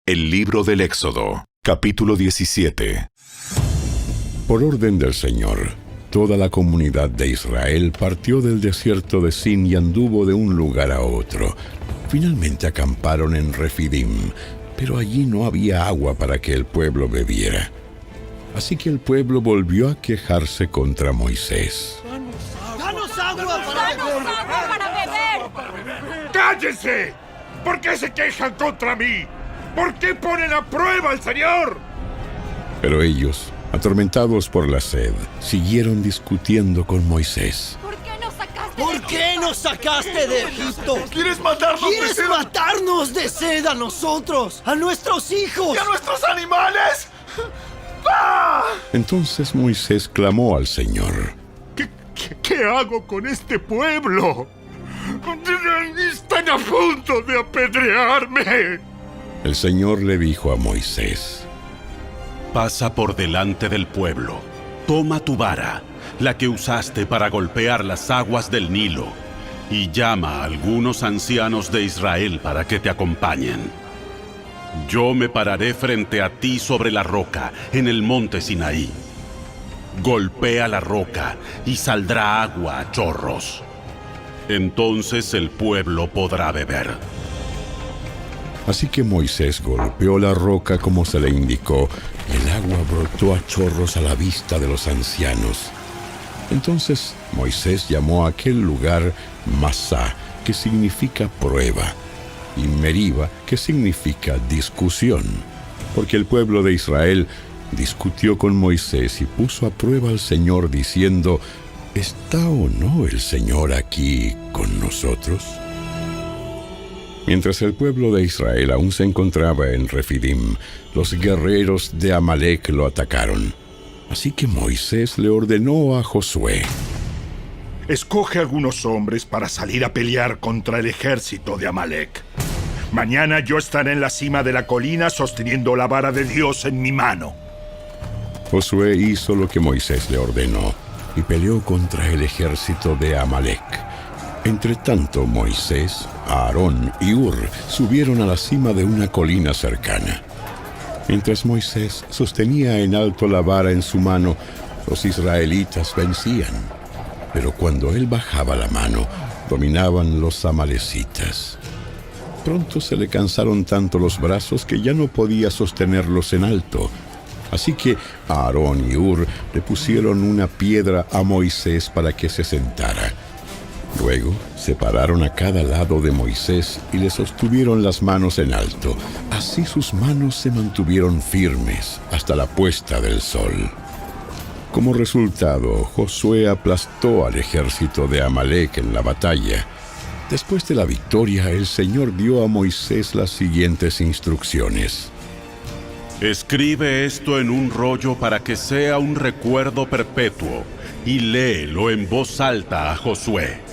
El libro del Éxodo, capítulo 17. Por orden del Señor, toda la comunidad de Israel partió del desierto de Sin y anduvo de un lugar a otro. Finalmente acamparon en Refidim, pero allí no había agua para que el pueblo bebiera. Así que el pueblo volvió a quejarse contra Moisés. ¡Danos agua para beber! ¡Cállense! ¿Por qué se quejan contra mí? ¿Por qué ponen a prueba al Señor? Pero ellos, atormentados por la sed, siguieron discutiendo con Moisés. ¿Por qué nos sacaste de Egipto? ¿Quieres matarnos de ¿Quieres sed? matarnos de sed a nosotros, a nuestros hijos? ¿Y a nuestros animales? ¡Ah! Entonces Moisés clamó al Señor. ¿Qué hago con este pueblo? Están a punto de apedrearme. El Señor le dijo a Moisés: Pasa por delante del pueblo, toma tu vara, la que usaste para golpear las aguas del Nilo, y llama a algunos ancianos de Israel para que te acompañen. Yo me pararé frente a ti sobre la roca, en el monte Sinaí. Golpea la roca y saldrá agua a chorros. Entonces el pueblo podrá beber. Así que Moisés golpeó la roca como se le indicó, y el agua brotó a chorros a la vista de los ancianos. Entonces Moisés llamó a aquel lugar Masá, que significa prueba, y Meriba, que significa discusión, porque el pueblo de Israel discutió con Moisés y puso a prueba al Señor diciendo: ¿está o no el Señor aquí con nosotros? Mientras el pueblo de Israel aún se encontraba en Refidim, los guerreros de Amalec lo atacaron. Así que Moisés le ordenó a Josué: Escoge algunos hombres para salir a pelear contra el ejército de Amalec. Mañana yo estaré en la cima de la colina sosteniendo la vara de Dios en mi mano. Josué hizo lo que Moisés le ordenó y peleó contra el ejército de Amalec. Entretanto, Moisés, Aarón y Hur subieron a la cima de una colina cercana. Mientras Moisés sostenía en alto la vara en su mano, los israelitas vencían. Pero cuando él bajaba la mano, dominaban los amalecitas. Pronto se le cansaron tanto los brazos que ya no podía sostenerlos en alto. Así que Aarón y Hur le pusieron una piedra a Moisés para que se sentara. Luego se pararon a cada lado de Moisés y le sostuvieron las manos en alto. Así sus manos se mantuvieron firmes hasta la puesta del sol. Como resultado, Josué aplastó al ejército de Amalec en la batalla. Después de la victoria, el Señor dio a Moisés las siguientes instrucciones: Escribe esto en un rollo para que sea un recuerdo perpetuo, y léelo en voz alta a Josué.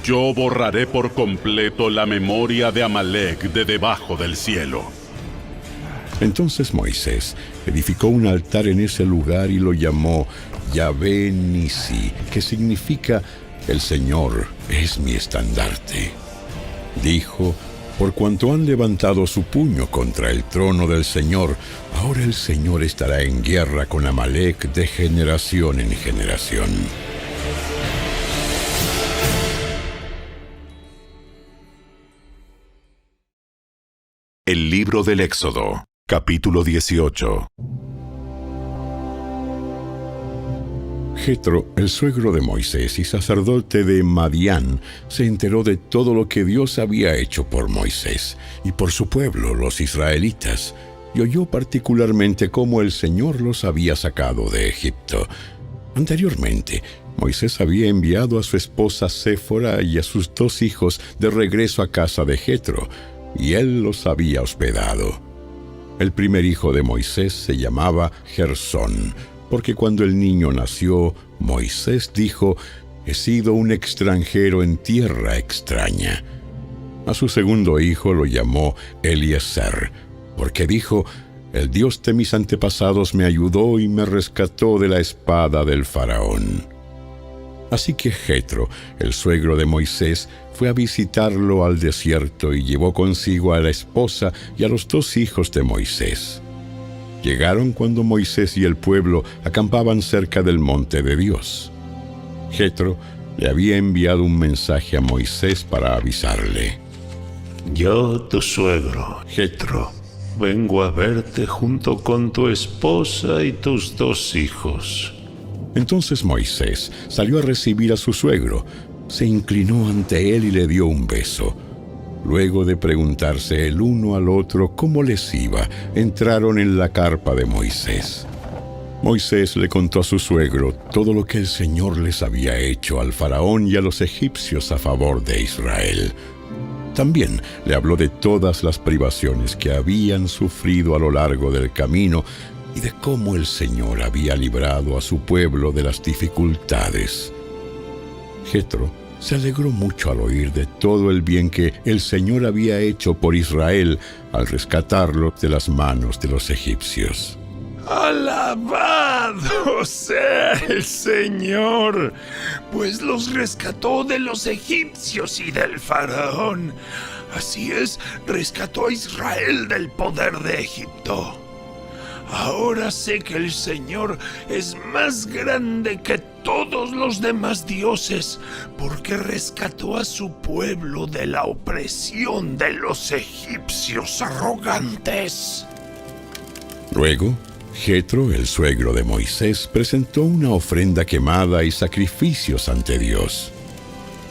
Yo borraré por completo la memoria de Amalec de debajo del cielo. Entonces Moisés edificó un altar en ese lugar y lo llamó Yahvé Nisi, que significa: el Señor es mi estandarte. Dijo: por cuanto han levantado su puño contra el trono del Señor, ahora el Señor estará en guerra con Amalec de generación en generación. El libro del Éxodo, capítulo 18. Jetro, el suegro de Moisés y sacerdote de Madián, se enteró de todo lo que Dios había hecho por Moisés y por su pueblo, los israelitas, y oyó particularmente cómo el Señor los había sacado de Egipto. Anteriormente, Moisés había enviado a su esposa Séfora y a sus 2 hijos de regreso a casa de Jetro, y él los había hospedado. El primer hijo de Moisés se llamaba Gersón, porque cuando el niño nació, Moisés dijo: he sido un extranjero en tierra extraña. A su segundo hijo lo llamó Eliezer, porque dijo: el Dios de mis antepasados me ayudó y me rescató de la espada del faraón. Así que Jetro, el suegro de Moisés, fue a visitarlo al desierto y llevó consigo a la esposa y a los 2 hijos de Moisés. Llegaron cuando Moisés y el pueblo acampaban cerca del monte de Dios. Jetro le había enviado un mensaje a Moisés para avisarle: Yo, tu suegro, Jetro, vengo a verte junto con tu esposa y tus 2 hijos. Entonces Moisés salió a recibir a su suegro, se inclinó ante él y le dio un beso. Luego de preguntarse el uno al otro cómo les iba, entraron en la carpa de Moisés. Moisés le contó a su suegro todo lo que el Señor les había hecho al faraón y a los egipcios a favor de Israel. También le habló de todas las privaciones que habían sufrido a lo largo del camino y de cómo el Señor había librado a su pueblo de las dificultades. Jetro se alegró mucho al oír de todo el bien que el Señor había hecho por Israel al rescatarlo de las manos de los egipcios. ¡Alabado sea el Señor! Pues los rescató de los egipcios y del faraón. Así es, rescató a Israel del poder de Egipto. Ahora sé que el Señor es más grande que todos los demás dioses, porque rescató a su pueblo de la opresión de los egipcios arrogantes. Luego, Jetro, el suegro de Moisés, presentó una ofrenda quemada y sacrificios ante Dios.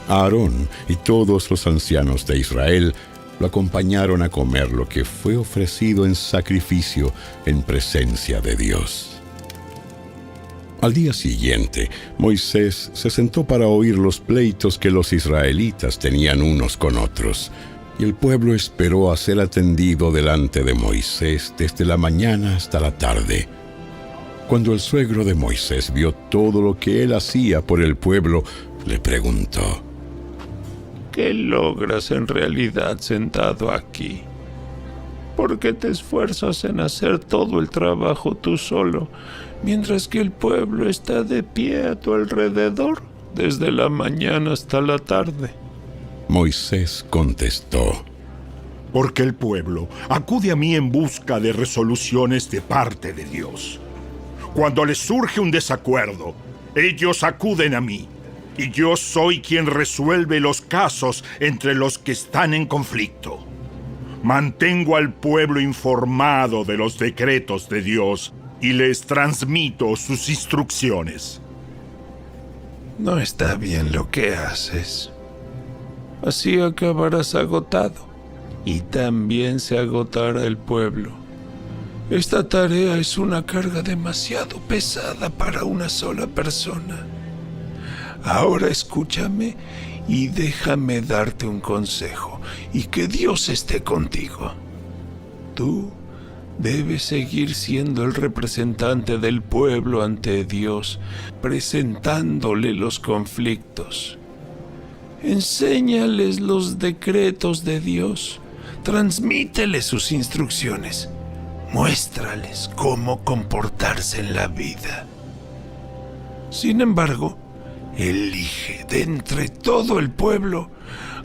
Aarón y todos los ancianos de Israel lo acompañaron a comer lo que fue ofrecido en sacrificio en presencia de Dios. Al día siguiente, Moisés se sentó para oír los pleitos que los israelitas tenían unos con otros, y el pueblo esperó a ser atendido delante de Moisés desde la mañana hasta la tarde. Cuando el suegro de Moisés vio todo lo que él hacía por el pueblo, le preguntó: ¿Qué logras en realidad sentado aquí? ¿Por qué te esfuerzas en hacer todo el trabajo tú solo, mientras que el pueblo está de pie a tu alrededor desde la mañana hasta la tarde? Moisés contestó: Porque el pueblo acude a mí en busca de resoluciones de parte de Dios. Cuando les surge un desacuerdo, ellos acuden a mí. Y yo soy quien resuelve los casos entre los que están en conflicto. Mantengo al pueblo informado de los decretos de Dios y les transmito sus instrucciones. No está bien lo que haces. Así acabarás agotado, y también se agotará el pueblo. Esta tarea es una carga demasiado pesada para una sola persona. Ahora escúchame y déjame darte un consejo, y que Dios esté contigo. Tú debes seguir siendo el representante del pueblo ante Dios, presentándole los conflictos. Enséñales los decretos de Dios, transmíteles sus instrucciones, muéstrales cómo comportarse en la vida. Sin embargo, elige de entre todo el pueblo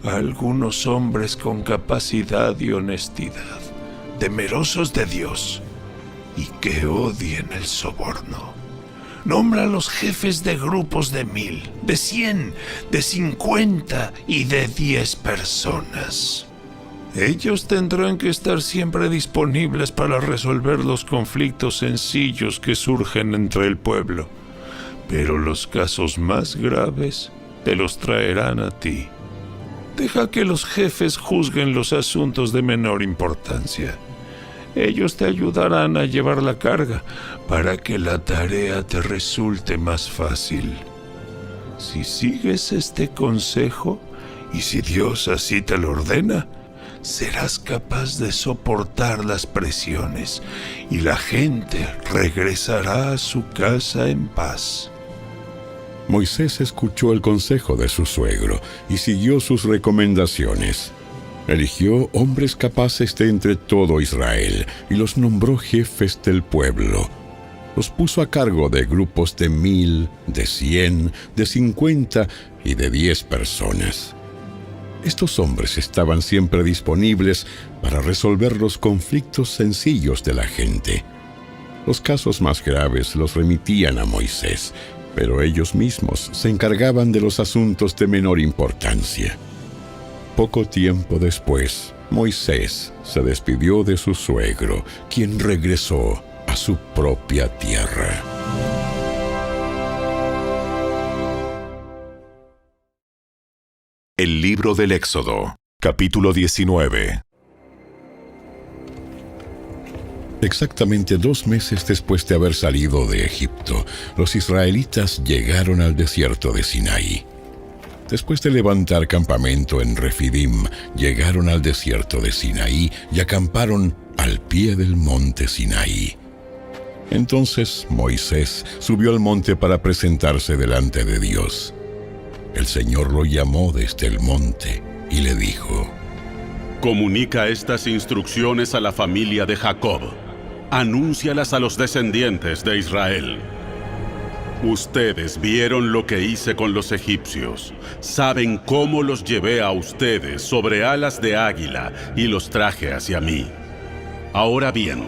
a algunos hombres con capacidad y honestidad, temerosos de Dios y que odien el soborno. Nombra a los jefes de grupos de 1000, de 100, de 50 y de 10 personas. Ellos tendrán que estar siempre disponibles para resolver los conflictos sencillos que surgen entre el pueblo. Pero los casos más graves te los traerán a ti. Deja que los jefes juzguen los asuntos de menor importancia. Ellos te ayudarán a llevar la carga para que la tarea te resulte más fácil. Si sigues este consejo, y si Dios así te lo ordena, serás capaz de soportar las presiones y la gente regresará a su casa en paz. Moisés escuchó el consejo de su suegro y siguió sus recomendaciones. Eligió hombres capaces de entre todo Israel y los nombró jefes del pueblo. Los puso a cargo de grupos de 1000, de 100, de 50 y de 10 personas. Estos hombres estaban siempre disponibles para resolver los conflictos sencillos de la gente. Los casos más graves los remitían a Moisés, pero ellos mismos se encargaban de los asuntos de menor importancia. Poco tiempo después, Moisés se despidió de su suegro, quien regresó a su propia tierra. El libro del Éxodo, capítulo 19. Exactamente 2 meses después de haber salido de Egipto, los israelitas llegaron al desierto de Sinaí. Después de levantar campamento en Refidim, llegaron al desierto de Sinaí y acamparon al pie del monte Sinaí. Entonces Moisés subió al monte para presentarse delante de Dios. El Señor lo llamó desde el monte y le dijo: Comunica estas instrucciones a la familia de Jacob. Anúncialas a los descendientes de Israel. Ustedes vieron lo que hice con los egipcios. Saben cómo los llevé a ustedes sobre alas de águila y los traje hacia mí. Ahora bien,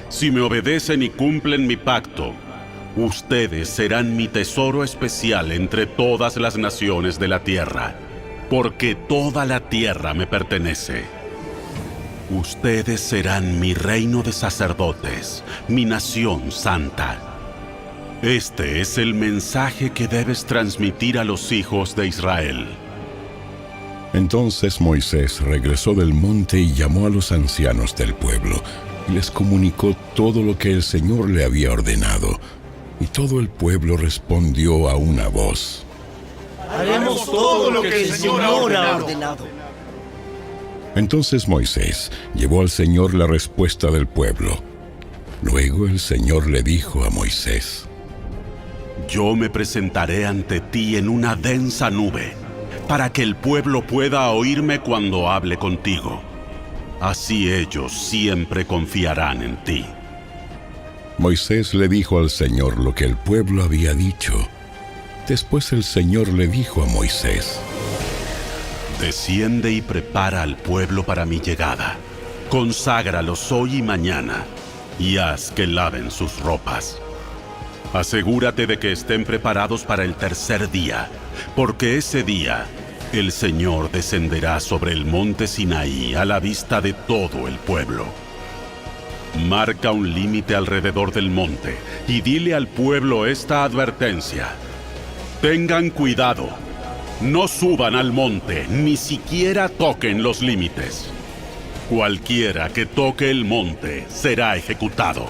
si me obedecen y cumplen mi pacto, ustedes serán mi tesoro especial entre todas las naciones de la tierra, porque toda la tierra me pertenece. Ustedes serán mi reino de sacerdotes, mi nación santa. Este es el mensaje que debes transmitir a los hijos de Israel. Entonces Moisés regresó del monte y llamó a los ancianos del pueblo, y les comunicó todo lo que el Señor le había ordenado. Y todo el pueblo respondió a una voz: Haremos todo lo que el Señor ha ordenado. Entonces Moisés llevó al Señor la respuesta del pueblo. Luego el Señor le dijo a Moisés: Yo me presentaré ante ti en una densa nube, para que el pueblo pueda oírme cuando hable contigo. Así ellos siempre confiarán en ti. Moisés le dijo al Señor lo que el pueblo había dicho. Después el Señor le dijo a Moisés: Desciende y prepara al pueblo para mi llegada. Conságralos hoy y mañana, y haz que laven sus ropas. Asegúrate de que estén preparados para el tercer día, porque ese día el Señor descenderá sobre el monte Sinaí a la vista de todo el pueblo. Marca un límite alrededor del monte y dile al pueblo esta advertencia: Tengan cuidado, no suban al monte, ni siquiera toquen los límites. Cualquiera que toque el monte será ejecutado.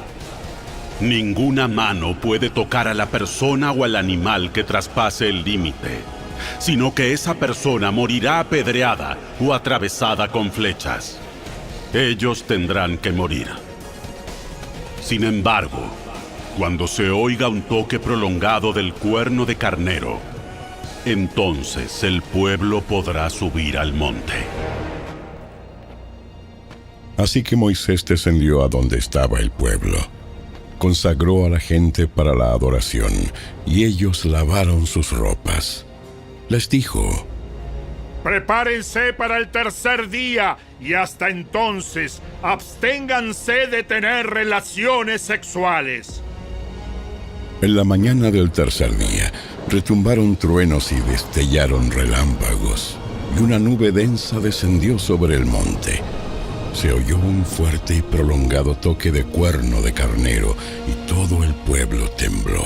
Ninguna mano puede tocar a la persona o al animal que traspase el límite, sino que esa persona morirá apedreada o atravesada con flechas. Ellos tendrán que morir. Sin embargo, cuando se oiga un toque prolongado del cuerno de carnero, entonces el pueblo podrá subir al monte. Así que Moisés descendió a donde estaba el pueblo. Consagró a la gente para la adoración, y ellos lavaron sus ropas. Les dijo: Prepárense para el tercer día y hasta entonces absténganse de tener relaciones sexuales. En la mañana del tercer día, retumbaron truenos y destellaron relámpagos, y una nube densa descendió sobre el monte. Se oyó un fuerte y prolongado toque de cuerno de carnero, y todo el pueblo tembló.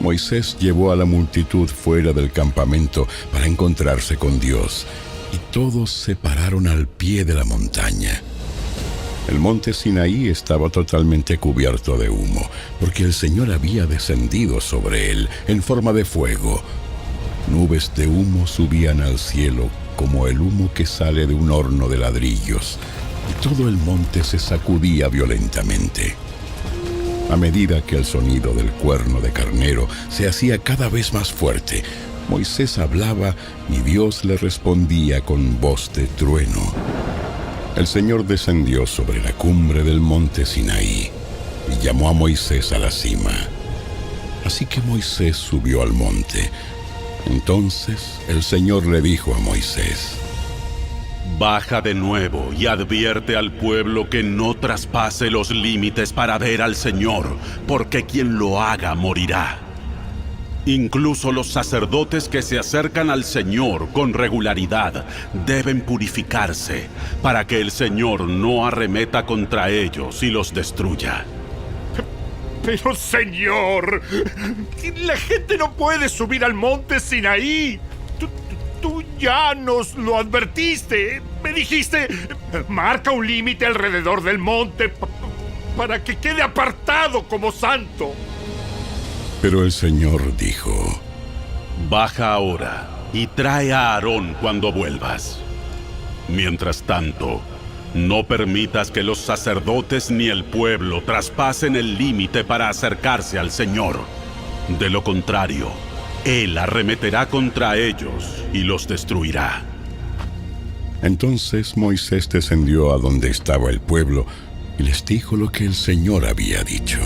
Moisés llevó a la multitud fuera del campamento para encontrarse con Dios, y todos se pararon al pie de la montaña. El monte Sinaí estaba totalmente cubierto de humo, porque el Señor había descendido sobre él en forma de fuego. Nubes de humo subían al cielo como el humo que sale de un horno de ladrillos, y todo el monte se sacudía violentamente. A medida que el sonido del cuerno de carnero se hacía cada vez más fuerte, Moisés hablaba y Dios le respondía con voz de trueno. El Señor descendió sobre la cumbre del monte Sinaí, y llamó a Moisés a la cima. Así que Moisés subió al monte. Entonces el Señor le dijo a Moisés: Baja de nuevo y advierte al pueblo que no traspase los límites para ver al Señor, porque quien lo haga morirá. Incluso los sacerdotes que se acercan al Señor con regularidad deben purificarse para que el Señor no arremeta contra ellos y los destruya. Pero Señor, la gente no puede subir al monte Sinaí. Tú ya nos lo advertiste. Me dijiste, marca un límite alrededor del monte para que quede apartado como santo. Pero el Señor dijo: Baja ahora y trae a Aarón cuando vuelvas. Mientras tanto, no permitas que los sacerdotes ni el pueblo traspasen el límite para acercarse al Señor. De lo contrario, Él arremeterá contra ellos y los destruirá. Entonces Moisés descendió a donde estaba el pueblo y les dijo lo que el Señor había dicho.